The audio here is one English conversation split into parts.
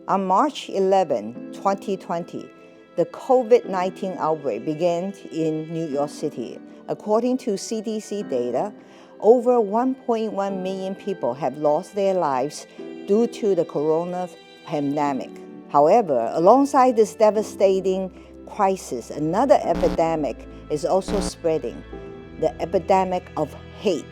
On March 11, 2020, the COVID-19 outbreak began in New York City. According to CDC data, over 1.1 million people have lost their lives due to the corona pandemic. However, alongside this devastating crisis, another epidemic is also spreading, the epidemic of hate.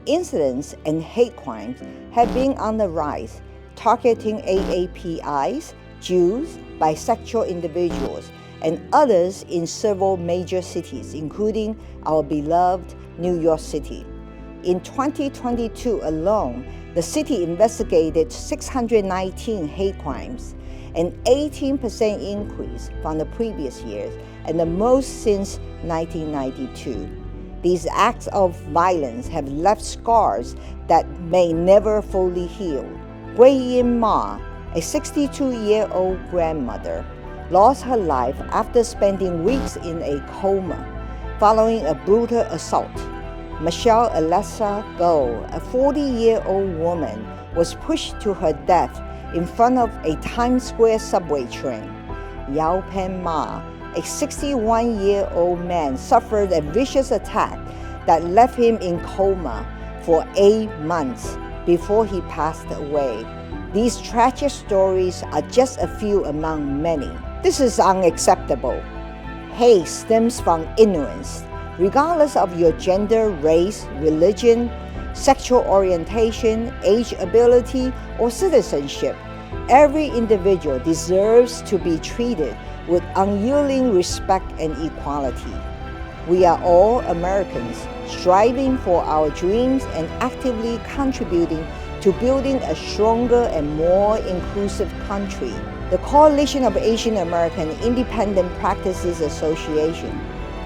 Incidents and hate crimes have been on the rise, targeting AAPIs, Jews, bisexual individuals, and others in several major cities, including our beloved New York City. In 2022 alone, the city investigated 619 hate crimes, an 18% increase from the previous years and the most since 1992. These acts of violence have left scars that may never fully heal. Gui-yin Ma, a 62-year-old grandmother, lost her life after spending weeks in a coma following a brutal assault. Michelle Alexa Go, a 40-year-old woman, was pushed to her death in front of a Times Square subway train. Yao Pen Ma, a 61-year-old man, suffered a vicious attack that left him in coma for 8 months before he passed away. These tragic stories are just a few among many. This is unacceptable. Hate stems from ignorance. Regardless of your gender, race, religion, sexual orientation, age, ability, or citizenship, every individual deserves to be treated with unyielding respect and equality. We are all Americans, striving for our dreams and actively contributing to building a stronger and more inclusive country. The Coalition of Asian American Independent Practices Association,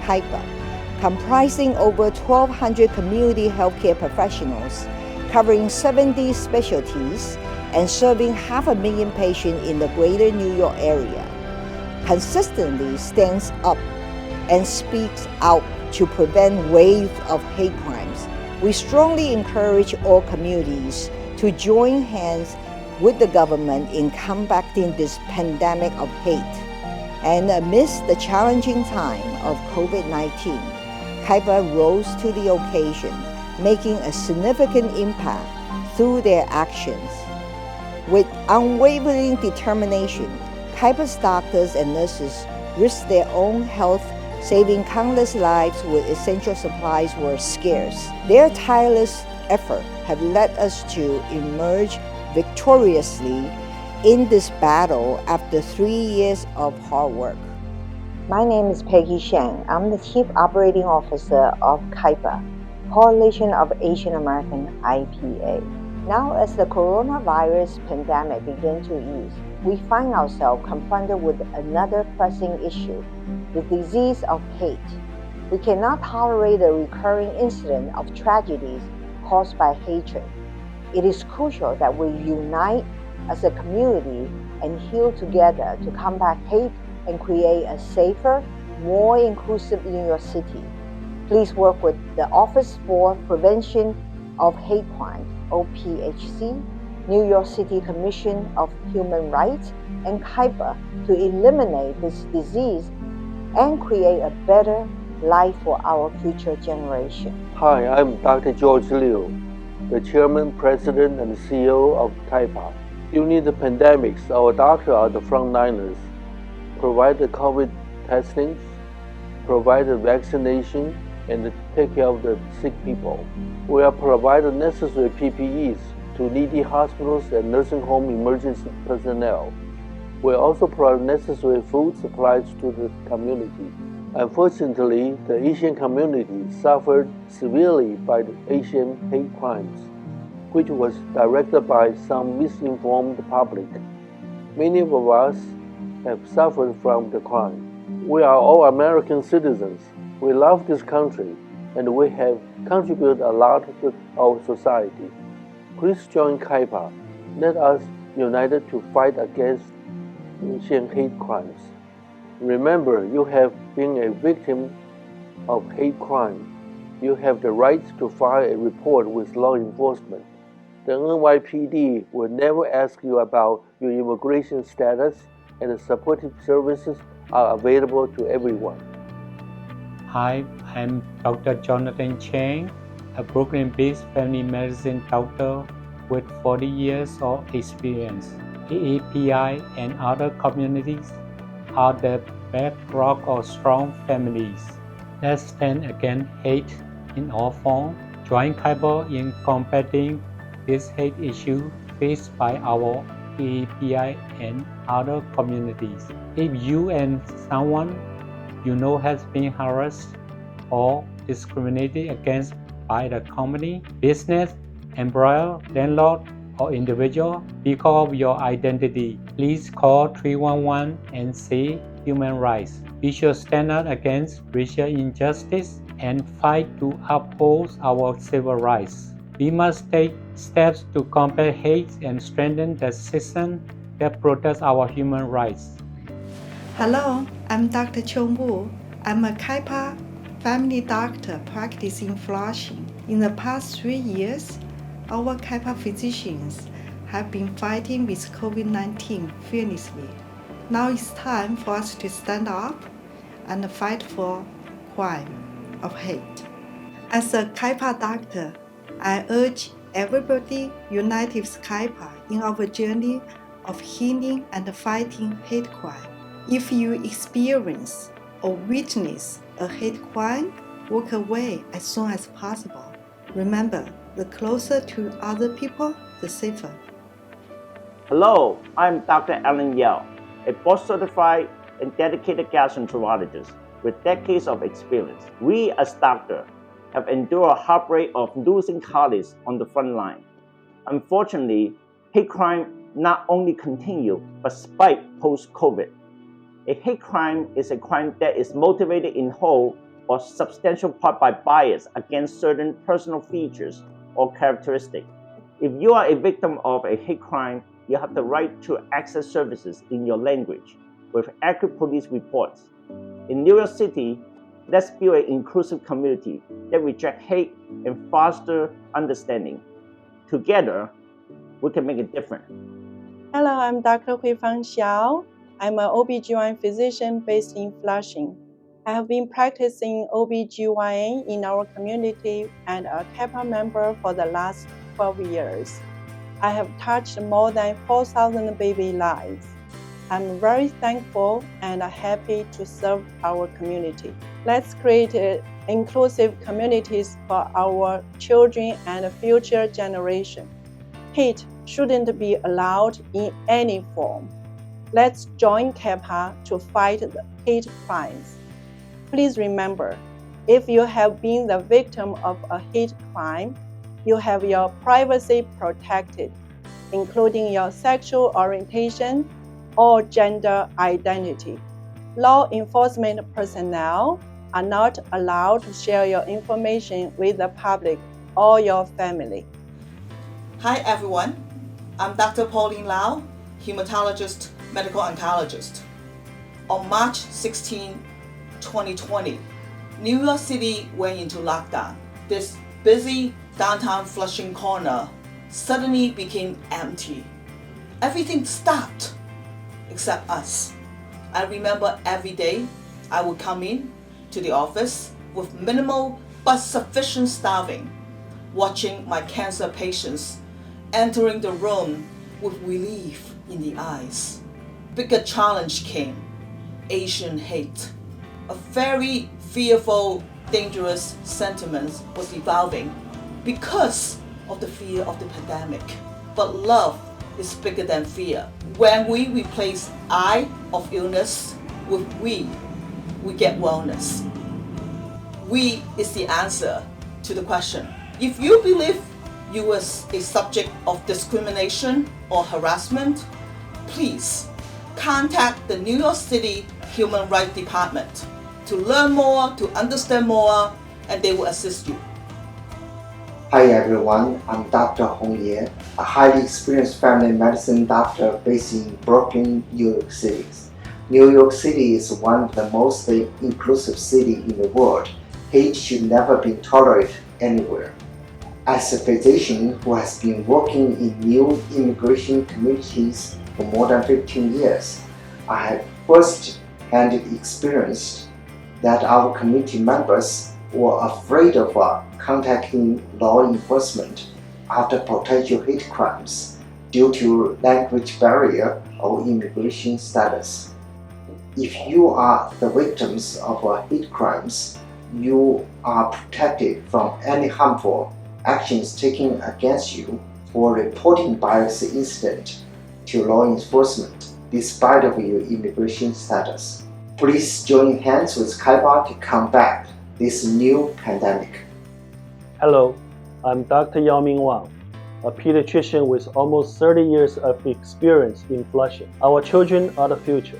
CAIPA, comprising over 1,200 community healthcare professionals, covering 70 specialties and serving 500,000 patients in the greater New York area, consistently stands up and speaks out to prevent waves of hate crimes. We strongly encourage all communities to join hands with the government in combating this pandemic of hate. And amidst the challenging time of COVID-19, CAIPA rose to the occasion, making a significant impact through their actions. With unwavering determination, CAIPA's doctors and nurses risked their own health, saving countless lives when essential supplies were scarce. Their tireless effort have led us to emerge victoriously in this battle after 3 years of hard work. My name is Peggy Sheng. I'm the Chief Operating Officer of CAIPA, Coalition of Asian American IPA. Now, as the coronavirus pandemic begins to ease, we find ourselves confronted with another pressing issue, the disease of hate. We cannot tolerate a recurring incident of tragedies caused by hatred. It is crucial that we unite as a community and heal together to combat hate and create a safer, more inclusive New York City. Please work with the Office for Prevention of Hate Crimes, OPHC, New York City Commission of Human Rights, and CAIPA to eliminate this disease and create a better life for our future generation. Hi, I'm Dr. George Liu, the Chairman, President, and CEO of CAIPA. During the pandemics, our doctors are the frontliners, provide the COVID testing, provide the vaccination, and take care of the sick people. We are providing necessary PPEs to needy hospitals and nursing home emergency personnel. We also provide necessary food supplies to the community. Unfortunately, the Asian community suffered severely by the Asian hate crimes, which was directed by some misinformed public. Many of us have suffered from the crime. We are all American citizens. We love this country, and we have contributed a lot to our society. Please join CAIPA. Let us unite to fight against Asian hate crimes. Remember, you have been a victim of hate crime. You have the right to file a report with law enforcement. The NYPD will never ask you about your immigration status, and the supportive services are available to everyone. Hi, I'm Dr. Jonathan Chang, a Brooklyn-based family medicine doctor with 40 years of experience. AAPI and other communities are the bedrock of strong families. Let's stand against hate in all forms. Join Kaiba in combating this hate issue faced by our AAPI and other communities. If you and someone you know has been harassed or discriminated against by the company, business, employer, landlord, or individual because of your identity, please call 311 and say human rights. We should stand up against racial injustice and fight to uphold our civil rights. We must take steps to combat hate and strengthen the system that protects our human rights. Hello, I'm Dr. Chung Wu. I'm a Kaipa family doctor practicing Flushing. In the past 3 years, our Kaipa physicians have been fighting with COVID-19 fearlessly. Now it's time for us to stand up and fight for crime of hate. As a Kaipa doctor, I urge everybody unite with Kaipa in our journey of healing and fighting hate crime. If you experience or witness a hate crime, walk away as soon as possible. Remember, the closer to other people, the safer. Hello, I'm Dr. Alan Yao, a board-certified and dedicated gastroenterologist with decades of experience. We as doctors have endured a heartbreak of losing colleagues on the front line. Unfortunately, hate crime not only continue but spike post-COVID. A hate crime is a crime that is motivated in whole or substantial part by bias against certain personal features or characteristics. If you are a victim of a hate crime, you have the right to access services in your language with accurate police reports. In New York City, let's build an inclusive community that rejects hate and foster understanding. Together, we can make a difference. Hello, I'm Dr. Huifang Xiao. I'm an OBGYN physician based in Flushing. I have been practicing OBGYN in our community and a Kaipa member for the last 12 years. I have touched more than 4,000 baby lives. I'm very thankful and happy to serve our community. Let's create inclusive communities for our children and future generation. Hate shouldn't be allowed in any form. Let's join Kaipa to fight the hate crimes. Please remember, if you have been the victim of a hate crime, you have your privacy protected, including your sexual orientation or gender identity. Law enforcement personnel are not allowed to share your information with the public or your family. Hi everyone, I'm Dr. Pauline Lau, hematologist, medical oncologist. On March 16, 2020, New York City went into lockdown. This busy downtown Flushing corner suddenly became empty. Everything stopped except us. I remember every day I would come in to the office with minimal but sufficient staffing, watching my cancer patients entering the room with relief in the eyes. Bigger challenge came, Asian hate. A very fearful, dangerous sentiment was evolving because of the fear of the pandemic. But love is bigger than fear. When we replace I of illness with we get wellness. We is the answer to the question. If you believe you were a subject of discrimination or harassment, please contact the New York City Human Rights Department to learn more, to understand more, and they will assist you. Hi everyone, I'm Dr. Hong Ye, a highly experienced family medicine doctor based in Brooklyn, New York City. New York City is one of the most inclusive cities in the world. Hate should never be tolerated anywhere. As a physician who has been working in new immigration communities for more than 15 years, I have first-hand experienced that our community members were afraid of contacting law enforcement after potential hate crimes due to language barrier or immigration status. If you are the victims of hate crimes, you are protected from any harmful actions taken against you for reporting bias incident to law enforcement despite of your immigration status. Please join hands with Kaiba to combat this new pandemic. Hello, I'm Dr. Yaoming Wang, a pediatrician with almost 30 years of experience in Flushing. Our children are the future.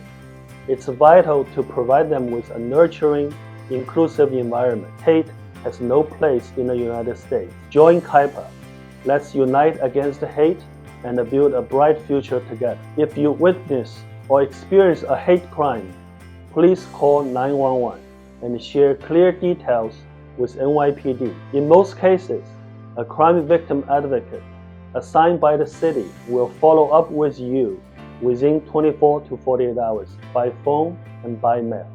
It's vital to provide them with a nurturing, inclusive environment. Hate has no place in the United States. Join Kaipa. Let's unite against hate and build a bright future together. If you witness or experience a hate crime, please call 911 and share clear details with NYPD. In most cases, a crime victim advocate assigned by the city will follow up with you within 24 to 48 hours by phone and by mail.